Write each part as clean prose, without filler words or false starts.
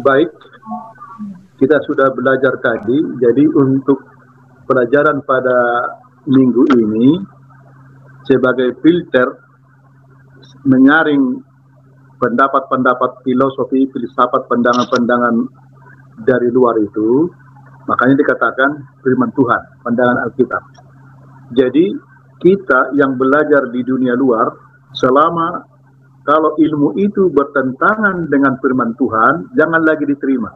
Baik, kita sudah belajar tadi. Jadi untuk pelajaran pada minggu ini sebagai filter menyaring pendapat-pendapat filosofi, filsafat, pandangan-pandangan dari luar itu, makanya dikatakan firman Tuhan, pandangan Alkitab. Jadi kita yang belajar di dunia luar, selama kalau ilmu itu bertentangan dengan firman Tuhan, jangan lagi diterima.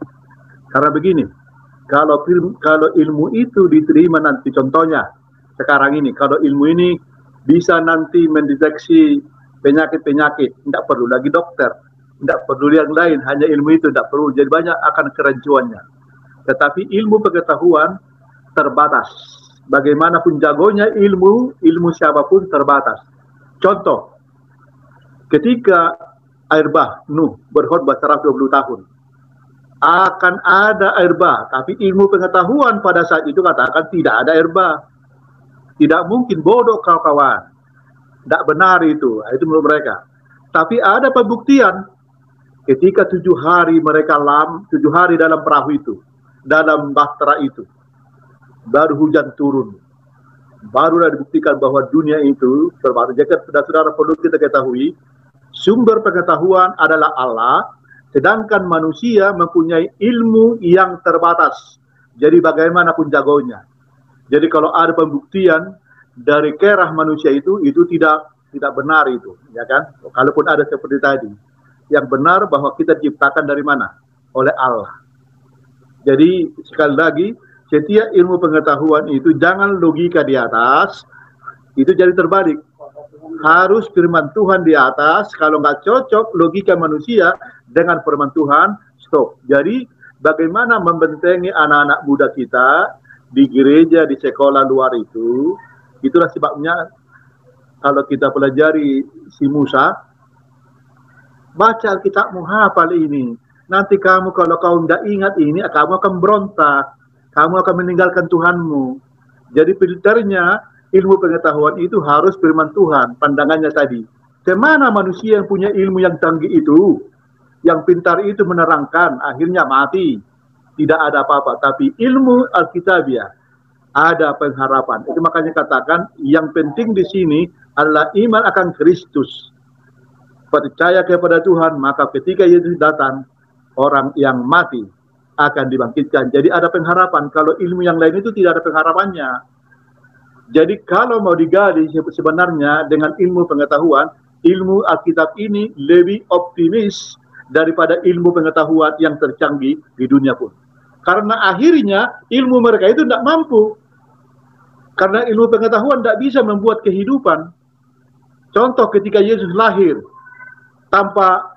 Karena begini, kalau ilmu itu diterima nanti, contohnya sekarang ini, kalau ilmu ini bisa nanti mendeteksi penyakit-penyakit, tidak perlu lagi dokter, tidak perlu yang lain, hanya ilmu itu tidak perlu, jadi banyak akan kerancuannya. Tetapi ilmu pengetahuan terbatas. Bagaimanapun jagonya ilmu siapapun terbatas. Contoh, ketika air bah Nuh berkhotbah 120 tahun, akan ada air bah, tapi ilmu pengetahuan pada saat itu katakan tidak ada air bah. Tidak mungkin, bodoh kawan-kawan. Tidak benar itu menurut mereka. Tapi ada pembuktian. Ketika 7 hari mereka 7 hari dalam perahu itu, dalam bahtera itu, baru hujan turun. Barulah dibuktikan bahwa dunia itu terbatas. Jadi saudara perlu kita ketahui, sumber pengetahuan adalah Allah, sedangkan manusia mempunyai ilmu yang terbatas. Jadi bagaimanapun jagonya. Jadi kalau ada pembuktian dari kerah manusia itu tidak benar itu, ya kan? Kalaupun ada seperti tadi, yang benar bahwa kita diciptakan dari mana? Oleh Allah. Jadi sekali lagi, setiap ilmu pengetahuan itu jangan logika di atas, itu jadi terbalik. Harus firman Tuhan di atas, kalau nggak cocok logika manusia dengan firman Tuhan, stop. Jadi bagaimana membentengi anak-anak muda kita di gereja, di sekolah luar itu, itulah sebabnya kalau kita pelajari si Musa, baca Alkitabmu, hafal ini. Nanti kamu kalau kau tidak ingat ini, kamu akan berontak. Kamu akan meninggalkan Tuhanmu. Jadi filternya ilmu pengetahuan itu harus firman Tuhan, pandangannya tadi. Kemana manusia yang punya ilmu yang canggih itu, yang pintar itu menerangkan, akhirnya mati. Tidak ada apa-apa. Tapi ilmu Alkitabiah ada pengharapan. Itu makanya katakan yang penting di sini adalah iman akan Kristus. Percaya kepada Tuhan, maka ketika Yesus datang, orang yang mati akan dibangkitkan. Jadi ada pengharapan. Kalau ilmu yang lain itu tidak ada pengharapannya. Jadi kalau mau digali sebenarnya dengan ilmu pengetahuan, ilmu Alkitab ini lebih optimis daripada ilmu pengetahuan yang tercanggih di dunia pun. Karena akhirnya ilmu mereka itu tidak mampu. Karena ilmu pengetahuan tidak bisa membuat kehidupan. Contoh ketika Yesus lahir, tanpa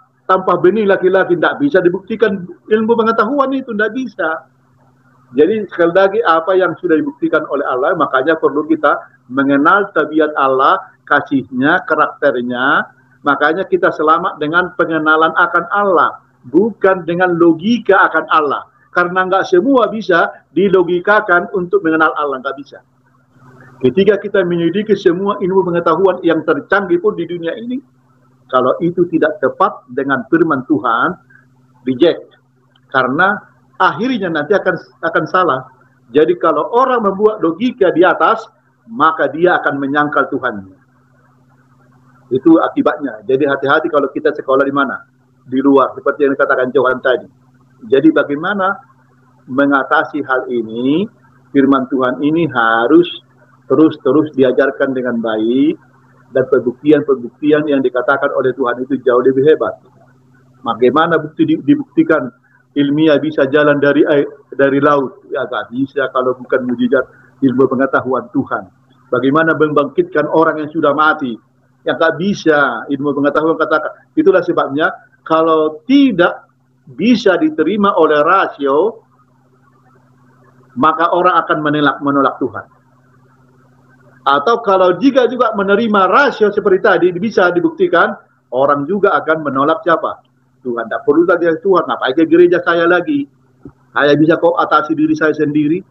benih laki-laki tidak bisa dibuktikan ilmu pengetahuan itu, tidak bisa. Jadi sekali lagi apa yang sudah dibuktikan oleh Allah, makanya perlu kita mengenal tabiat Allah, kasihnya, karakternya. Makanya kita selamat dengan pengenalan akan Allah, bukan dengan logika akan Allah. Karena nggak semua bisa dilogikakan untuk mengenal Allah, nggak bisa. Ketika kita menyelidiki semua ilmu pengetahuan yang tercanggih pun di dunia ini, kalau itu tidak tepat dengan firman Tuhan, reject. Karena akhirnya nanti akan salah. Jadi kalau orang membuat logika di atas, maka dia akan menyangkal Tuhannya. Itu akibatnya. Jadi hati-hati kalau kita sekolah di mana? Di luar, seperti yang dikatakan Johan tadi. Jadi bagaimana mengatasi hal ini? Firman Tuhan ini harus terus diajarkan dengan baik, dan pembuktian yang dikatakan oleh Tuhan itu jauh lebih hebat. Bagaimana dibuktikan ilmiah bisa jalan dari laut? Ya gak bisa kalau bukan mujizat ilmu pengetahuan Tuhan. Bagaimana membangkitkan orang yang sudah mati? Ya gak bisa ilmu pengetahuan katakan. Itulah sebabnya kalau tidak bisa diterima oleh rasio, maka orang akan menolak Tuhan. Atau kalau jika juga menerima rasio seperti tadi bisa dibuktikan, orang juga akan menolak siapa? Tuhan. Tidak perlu lagi Tuhan, ngapain ke gereja saya lagi? Saya bisa kok atasi diri saya sendiri.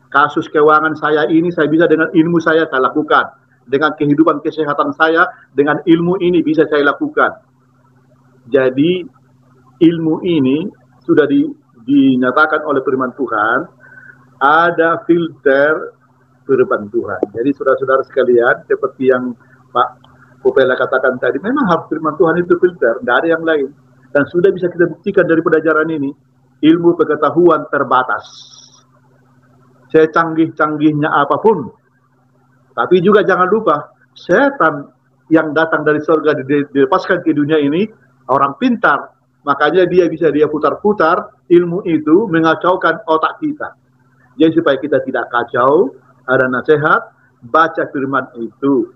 Kasus keuangan saya ini saya bisa dengan ilmu saya lakukan. Dengan kehidupan kesehatan saya, dengan ilmu ini bisa saya lakukan. Jadi ilmu ini sudah dinyatakan oleh firman Tuhan, ada filter firman Tuhan. Jadi saudara-saudara sekalian, seperti yang Pak Popela katakan tadi, memang harus firman Tuhan itu filter, tidak ada yang lain. Dan sudah bisa kita buktikan dari pelajaran ini, ilmu pengetahuan terbatas. Secanggih-canggihnya apapun. Tapi juga jangan lupa, setan yang datang dari surga dilepaskan ke dunia ini, orang pintar. Makanya dia putar-putar ilmu itu mengacaukan otak kita. Jadi supaya kita tidak kacau, ada nasihat, baca firman itu.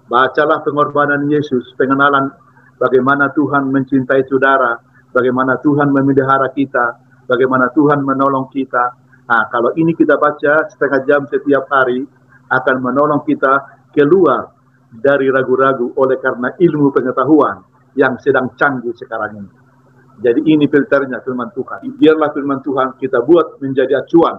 Bacalah pengorbanan Yesus, pengenalan bagaimana Tuhan mencintai saudara, bagaimana Tuhan memelihara kita, bagaimana Tuhan menolong kita. Nah, kalau ini kita baca setengah jam setiap hari, akan menolong kita keluar dari ragu-ragu oleh karena ilmu pengetahuan yang sedang canggih sekarang ini. Jadi ini filternya firman Tuhan. Biarlah firman Tuhan kita buat menjadi acuan,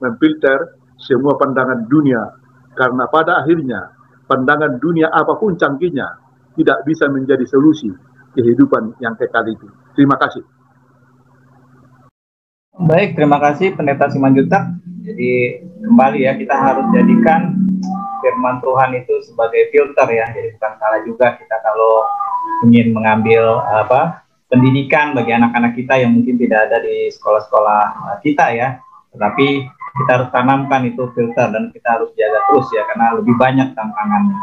memfilter semua pandangan dunia. Karena pada akhirnya, pandangan dunia apapun canggihnya, tidak bisa menjadi solusi kehidupan yang kekal itu. Terima kasih. Baik, terima kasih Pendeta Simanjuntak. Jadi kembali ya, kita harus jadikan firman Tuhan itu sebagai filter ya. Jadi bukan salah juga kita kalau ingin mengambil pendidikan bagi anak-anak kita yang mungkin tidak ada di sekolah-sekolah kita ya. Tetapi kita harus tanamkan itu filter dan kita harus jaga terus ya, karena lebih banyak tantangannya.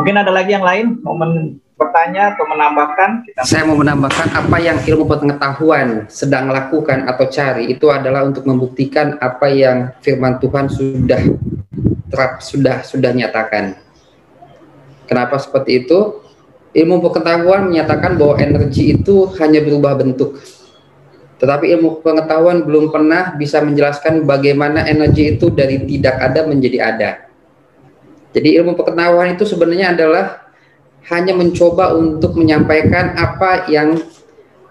Mungkin ada lagi yang lain mau bertanya atau menambahkan? Saya mau menambahkan apa yang ilmu pengetahuan sedang lakukan atau cari itu adalah untuk membuktikan apa yang firman Tuhan sudah nyatakan. Kenapa seperti itu? Ilmu pengetahuan menyatakan bahwa energi itu hanya berubah bentuk. Tetapi ilmu pengetahuan belum pernah bisa menjelaskan bagaimana energi itu dari tidak ada menjadi ada. Jadi ilmu pengetahuan itu sebenarnya adalah hanya mencoba untuk menyampaikan apa yang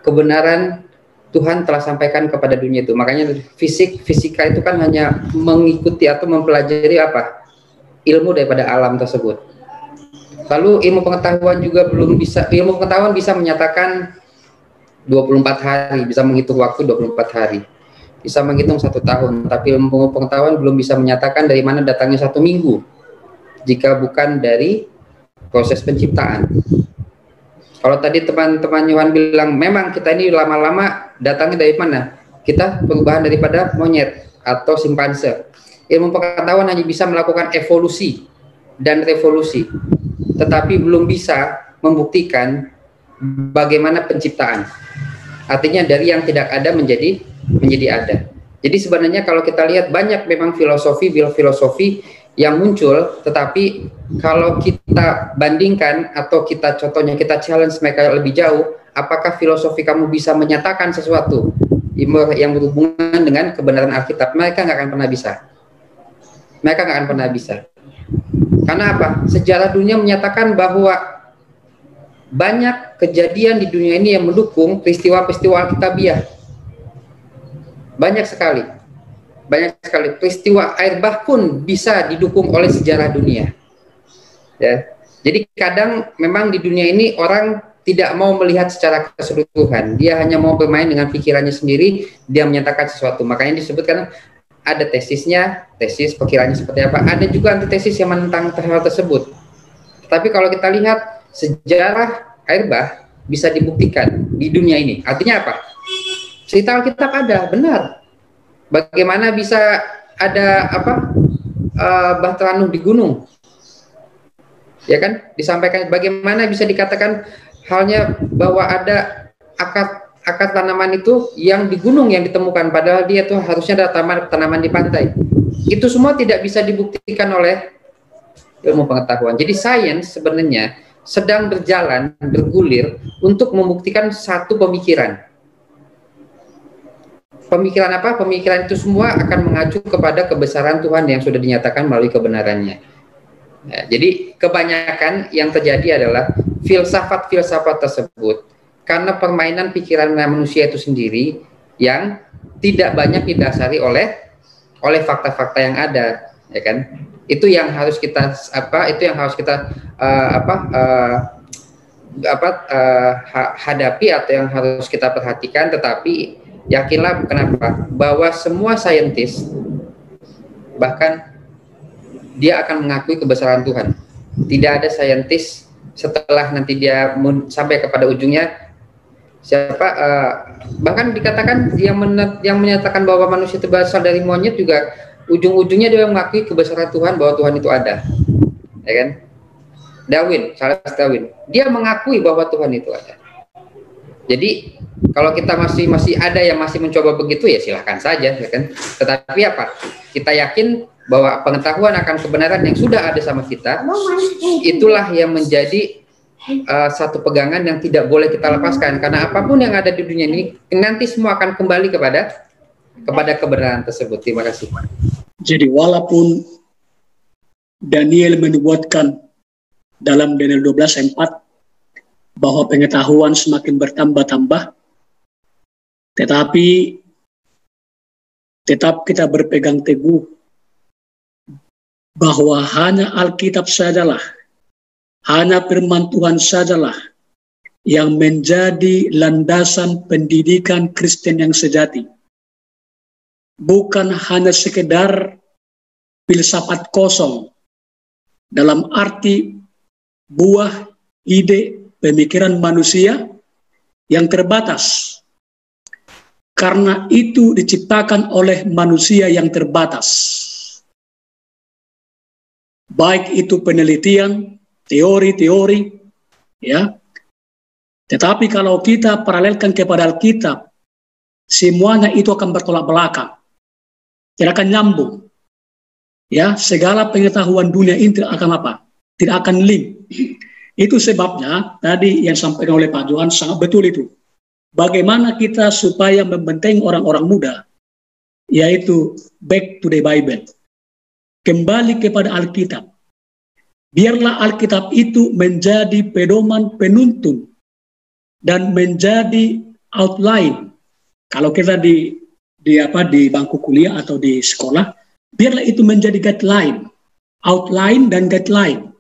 kebenaran Tuhan telah sampaikan kepada dunia itu. Makanya fisika itu kan hanya mengikuti atau mempelajari apa? Ilmu daripada alam tersebut. Lalu ilmu pengetahuan juga belum bisa, ilmu pengetahuan bisa menyatakan 24 hari, bisa menghitung waktu 24 hari. Bisa menghitung 1 tahun, tapi ilmu pengetahuan belum bisa menyatakan dari mana datangnya 1 minggu. Jika bukan dari proses penciptaan. Kalau tadi teman-teman Yohan bilang, memang kita ini lama-lama datangnya dari mana? Kita perubahan daripada monyet atau simpanse. Ilmu pengetahuan hanya bisa melakukan evolusi dan revolusi, tetapi belum bisa membuktikan bagaimana penciptaan. Artinya dari yang tidak ada menjadi ada. Jadi sebenarnya kalau kita lihat banyak memang filosofi yang muncul, tetapi kalau kita bandingkan atau kita contohnya kita challenge mereka lebih jauh, apakah filosofi kamu bisa menyatakan sesuatu yang berhubungan dengan kebenaran Alkitab? Mereka nggak akan pernah bisa. Mereka nggak akan pernah bisa. Karena apa? Sejarah dunia menyatakan bahwa banyak kejadian di dunia ini yang mendukung peristiwa-peristiwa Alkitabiah. Banyak sekali. Banyak sekali peristiwa air bah pun bisa didukung oleh sejarah dunia. Ya. Jadi kadang memang di dunia ini orang tidak mau melihat secara keseluruhan. Dia hanya mau bermain dengan pikirannya sendiri, dia menyatakan sesuatu. Makanya disebutkan ada tesisnya, tesis pikirannya seperti apa. Ada juga antitesis yang menentang hal tersebut. Tapi kalau kita lihat sejarah air bah bisa dibuktikan di dunia ini. Artinya apa? Cerita Alkitab ada, benar. Bagaimana bisa ada Bahtera Nuh di gunung? Ya kan? Disampaikan bagaimana bisa dikatakan halnya bahwa ada akar tanaman itu yang di gunung yang ditemukan, padahal dia tuh harusnya ada tanaman di pantai. Itu semua tidak bisa dibuktikan oleh ilmu pengetahuan. Jadi sains sebenarnya sedang bergulir untuk membuktikan satu pemikiran. Pemikiran apa? Pemikiran itu semua akan mengacu kepada kebesaran Tuhan yang sudah dinyatakan melalui kebenarannya. Ya, jadi kebanyakan yang terjadi adalah filsafat-filsafat tersebut karena permainan pikiran manusia itu sendiri yang tidak banyak didasari oleh fakta-fakta yang ada, ya kan? Itu yang harus kita hadapi atau yang harus kita perhatikan. Tetapi yakinlah kenapa? Bahwa semua saintis bahkan dia akan mengakui kebesaran Tuhan. Tidak ada saintis setelah nanti dia sampai kepada ujungnya bahkan dikatakan yang menyatakan bahwa manusia itu berasal dari monyet juga ujung-ujungnya dia mengakui kebesaran Tuhan, bahwa Tuhan itu ada, ya kan? Charles Darwin, dia mengakui bahwa Tuhan itu ada. Jadi kalau kita masih ada yang masih mencoba begitu, ya silahkan saja, ya kan? Tetapi apa? Kita yakin bahwa pengetahuan akan kebenaran yang sudah ada sama kita, itulah yang menjadi satu pegangan yang tidak boleh kita lepaskan, karena apapun yang ada di dunia ini nanti semua akan kembali kepada kebenaran tersebut. Terima kasih. Jadi walaupun Daniel menubuatkan dalam Daniel 12:4 bahwa pengetahuan semakin bertambah-tambah, tetapi tetap kita berpegang teguh bahwa hanya Alkitab sajalah, hanya firman Tuhan sajalah yang menjadi landasan pendidikan Kristen yang sejati. Bukan hanya sekedar filsafat kosong dalam arti buah ide pemikiran manusia yang terbatas. Karena itu diciptakan oleh manusia yang terbatas. Baik itu penelitian, teori-teori, ya. Tetapi kalau kita paralelkan kepada Alkitab, semuanya itu akan bertolak belakang, tidak akan nyambung. Ya, segala pengetahuan dunia ini tidak akan apa? Tidak akan link. Itu sebabnya tadi yang disampaikan oleh Pak Johan sangat betul itu. Bagaimana kita supaya membentengi orang-orang muda, yaitu back to the Bible, kembali kepada Alkitab. Biarlah Alkitab itu menjadi pedoman penuntun dan menjadi outline. Kalau kita di bangku kuliah atau di sekolah, biarlah itu menjadi guideline, outline dan guideline.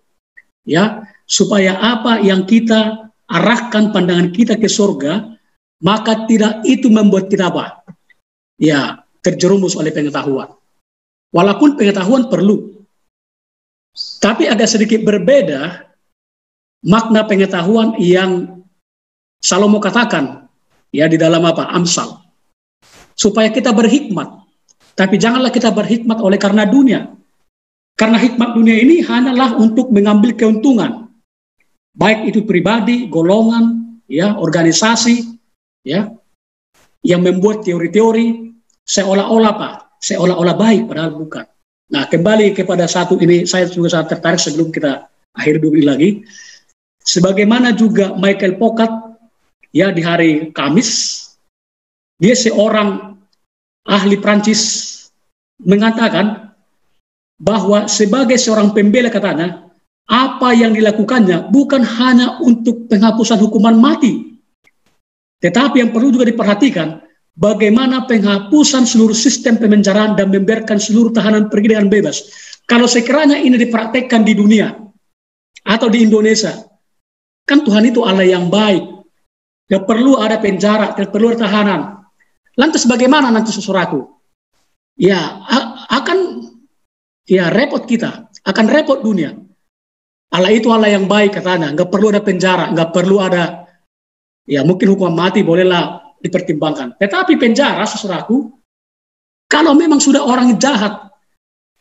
Ya, supaya apa yang kita arahkan pandangan kita ke surga, maka tidak itu membuat kita apa? Ya, terjerumus oleh pengetahuan. Walaupun pengetahuan perlu, tapi agak sedikit berbeda makna pengetahuan yang Salomo katakan ya di dalam Amsal, supaya kita berhikmat. Tapi janganlah kita berhikmat oleh karena dunia, karena hikmat dunia ini hanyalah untuk mengambil keuntungan, baik itu pribadi, golongan, ya, organisasi, ya, yang membuat teori-teori seolah-olah baik, padahal bukan. Nah, kembali kepada satu ini, saya juga sangat tertarik sebelum kita akhir dulu lagi. Sebagaimana juga Michael Pocat, ya, di hari Kamis, dia seorang ahli Prancis mengatakan bahwa sebagai seorang pembela, katanya, apa yang dilakukannya bukan hanya untuk penghapusan hukuman mati, tetapi yang perlu juga diperhatikan, bagaimana penghapusan seluruh sistem pemenjaraan dan membiarkan seluruh tahanan pergi dengan bebas. Kalau sekiranya ini dipraktekkan di dunia atau di Indonesia, kan Tuhan itu Allah yang baik. Tidak perlu ada penjara, tidak perlu ada tahanan. Lantas bagaimana nanti saudaraku? Ya, akan repot kita, akan repot dunia. Allah itu Allah yang baik, katanya. Nggak perlu ada penjara, nggak perlu ada, ya mungkin hukuman mati bolehlah dipertimbangkan. Tetapi penjara, saudaraku, kalau memang sudah orang jahat,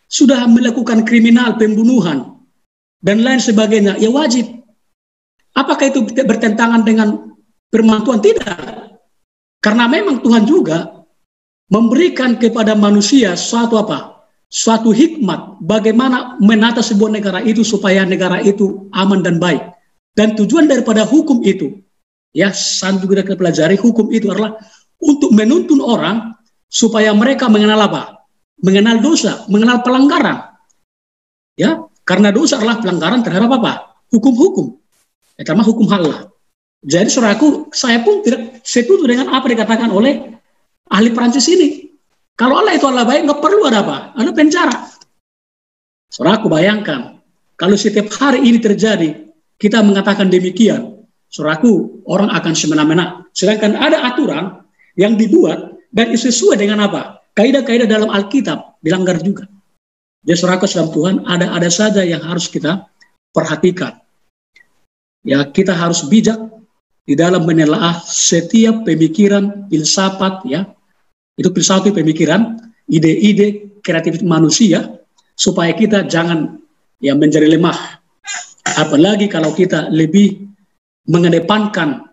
sudah melakukan kriminal, pembunuhan, dan lain sebagainya, ya wajib. Apakah itu bertentangan dengan firman Tuhan? Tidak. Karena memang Tuhan juga memberikan kepada manusia suatu hikmat, bagaimana menata sebuah negara itu supaya negara itu aman dan baik. Dan tujuan daripada hukum itu, ya, saya juga kita pelajari, hukum itu adalah untuk menuntun orang supaya mereka mengenal apa? Mengenal dosa, mengenal pelanggaran. Ya, karena dosa adalah pelanggaran terhadap apa? Hukum-hukum. Terutama hukum Allah. Jadi saudaraku, saya pun tidak setuju dengan apa dikatakan oleh ahli Prancis ini. Kalau Allah itu Allah baik, nggak perlu ada apa? Ada penjara. Saudaraku bayangkan, kalau setiap hari ini terjadi, kita mengatakan demikian, saudaraku, orang akan semena-mena. Sedangkan ada aturan yang dibuat Dan itu sesuai dengan apa? Kaidah-kaidah dalam Alkitab dilanggar juga. Jadi saudara dalam Tuhan, ada saja yang harus kita perhatikan. Ya, kita harus bijak di dalam menelaah setiap pemikiran, filsafat, ya. Itu filsafat pemikiran, ide-ide, kreativitas manusia, supaya kita jangan ya menjadi lemah. Apalagi kalau kita lebih mengedepankan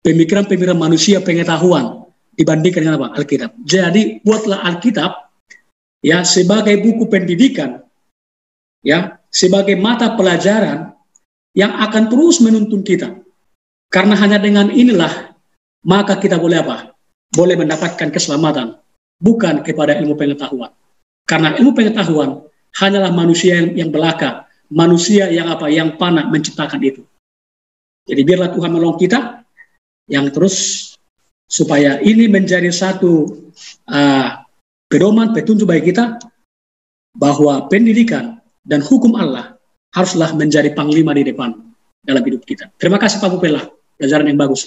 pemikiran-pemikiran manusia, pengetahuan dibandingkan dengan apa? Alkitab. Jadi buatlah Alkitab ya sebagai buku pendidikan, ya sebagai mata pelajaran yang akan terus menuntun kita. Karena hanya dengan inilah maka kita boleh apa? Boleh mendapatkan keselamatan, bukan kepada ilmu pengetahuan. Karena ilmu pengetahuan hanyalah manusia yang belaka, manusia yang apa? Yang panah menciptakan itu. Jadi biarlah Tuhan menolong kita yang terus supaya ini menjadi satu pedoman, petunjuk bagi kita bahwa pendidikan dan hukum Allah haruslah menjadi panglima di depan dalam hidup kita. Terima kasih Pak Pupela, pelajaran yang bagus.